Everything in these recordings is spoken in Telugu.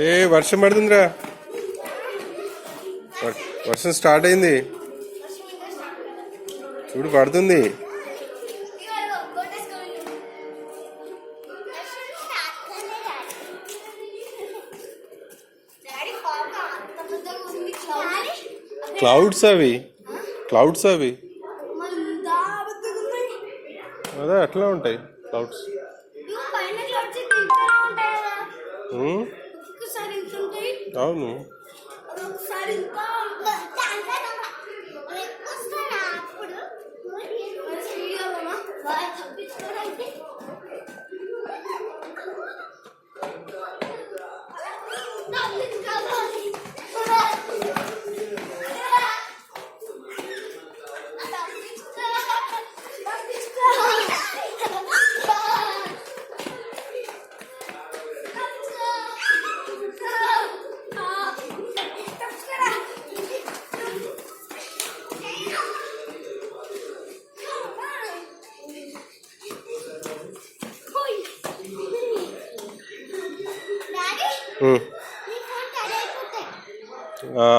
ఏ వర్షం పడుతుందిరా, వర్షం స్టార్ట్ అయింది చూడు, పడుతుంది. క్లౌడ్స్ అవి, క్లౌడ్స్ అవి అదే అట్లా ఉంటాయి క్లౌడ్స్. అవును,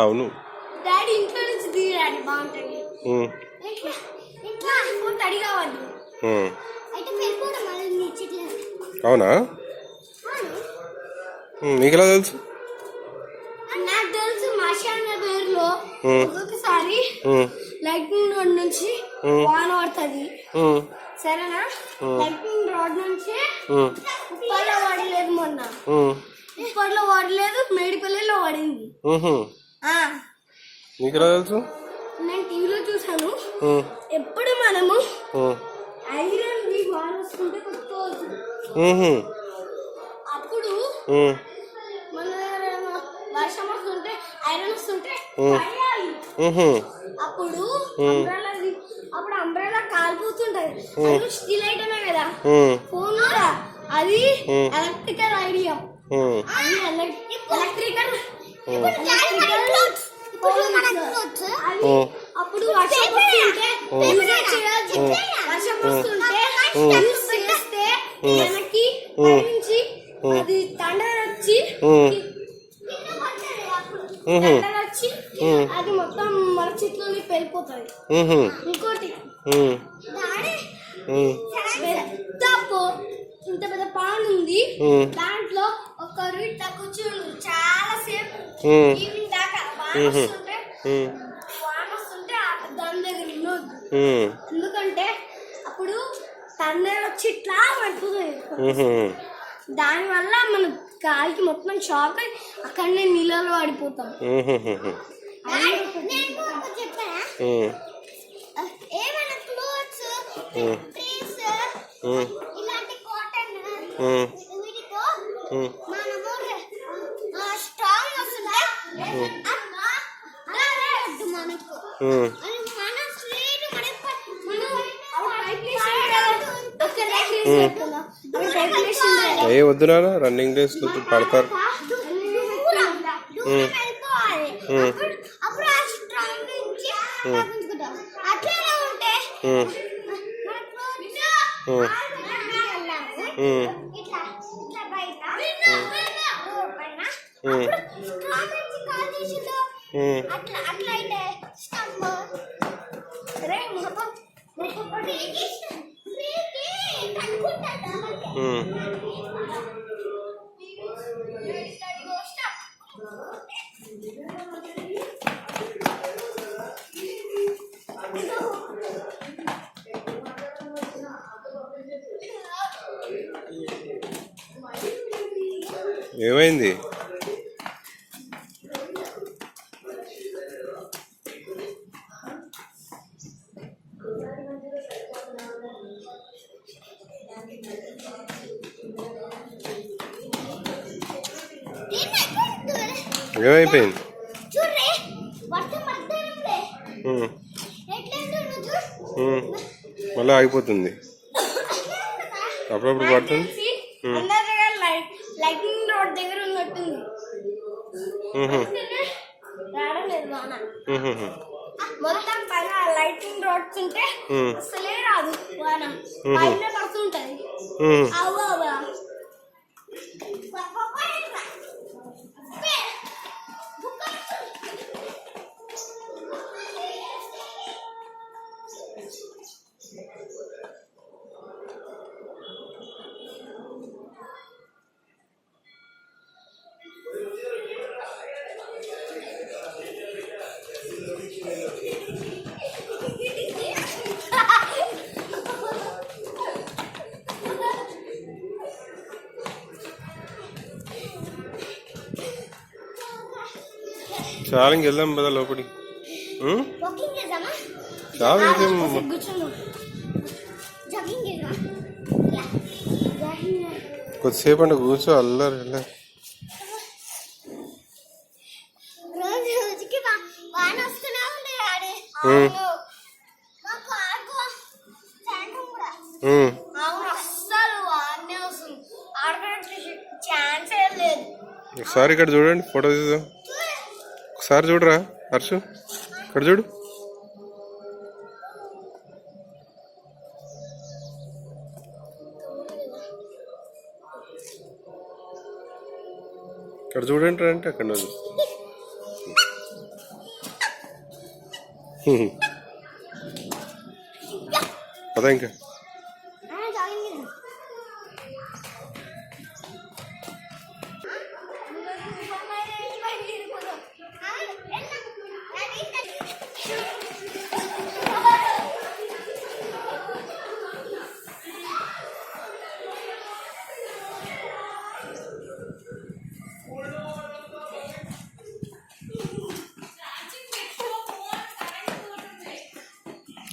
అవును. అవునా, నీకెలా తెలుసు? నాకు తెలుసు, మాషాన్న పేరులో ఒక్కొక్కసారి లైటింగ్ రోడ్ నుంచి వాన పడుతుంది, సరేనా? లైటింగ్ రోడ్ నుంచి ఉప్పల్లో పడలేదు, మొన్న ఉప్పల్లో పడలేదు, మేడిపల్లిలో పడింది. నీకెలా తెలుసు? నేను టీవీలో చూసాను. ఎప్పుడు మనము ఐరన్ వాన వస్తుంటే కొట్టుకోవచ్చు, అప్పుడు మన వర్షం వస్తుంటే ఐరన్ వస్తుంటే అప్పుడు అంబ్రెలా కాలిపోతుంటది. స్టీల్ ఐటమే కదా, ఫోన్ కూడా అది ఎలక్ట్రికల్ ఐడియా, ఎలక్ట్రికల్ అప్పుడు వర్షం వస్తుంటే వెనక్కి నుంచి అది తండర్ వచ్చి అది మొత్తం మన చెట్లని పెరిగిపోతుంది. ఇంకోటి ఇంత పెద్ద పాన్ ఉంది, దాంట్లో ఒక రీట్ కూర్చుండు చాలా సేపు, ఈవినింగ్ దాకా వాన వస్తుంటే దాని దగ్గర ఉండొద్దు, ఎందుకంటే అప్పుడు తండ్రి వచ్చి ఇట్లా పడుతుంది. దానివల్ల మన కాలికి మొత్తం షాక్ అయి అక్కడనే నీళ్ళలో పడిపోతాం. ఏ వద్దురా, రన్నింగ్ రేస్ పడతారు. ఏమైంది? ఏమైపోయింది? మళ్ళీ ఆగిపోతుంది, అప్పుడప్పుడు పడుతుంది. లైటింగ్ రోడ్ దగ్గర ఉన్నట్టుంది, మొత్తం పైన లైటింగ్ రోడ్స్ ఉంటే అసలే రాదు వాన, పైన పడుతుంటది. చాలా ఇంకెళ్దాం పద లోపలికి. వాకింగ్ చేద్దామా? చాలా ఇంకేం కూర్చుందాం. జాగింగ్ చేద్దాం. జాగింగ్ కొద్దిసేపు అంటే కూర్చో అల్లరి అల్లరి. రోజు రోజుకి వాన వస్తూనే ఉంది డాడీ. మాకు ఆడుకో సాయంత్రం కూడా. అవును అస్సలు వానే వస్తుంది. ఆడుకోవడానికి ఛాన్స్ ఏం లేదు. ఒకసారి ఇక్కడ చూడండి, ఫోటో తీద్దాం. ఒకసారి చూడరా హర్షు, ఇక్కడ చూడు. ఇక్కడ చూడండి రా అంటే అక్కడ పదా ఇంకా.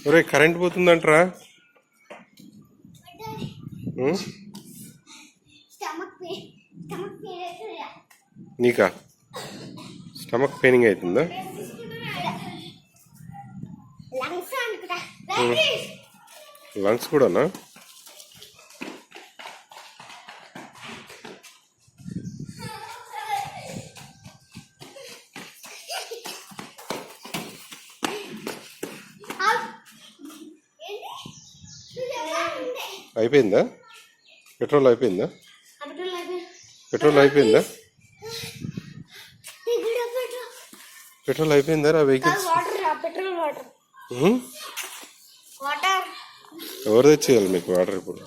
ఒరే కరెంట్ పోతుందంటరా. నీకా స్టమక్ పెయినింగ్ అవుతుందా? లంగ్స్ కూడానా? అయిపోయిందా పెట్రోల్? అయిపోయిందా పెట్రోల్? అయిపోయిందా పెట్రోల్? అయిపోయిందా రా వెహికల్స్? ఎవరు తెచ్చేయాలి మీకు వాటర్ ఇప్పుడు?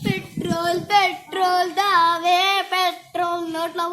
పెట్రోల్ పెట్రోల్ దావే పెట్రోల్ నోట్లో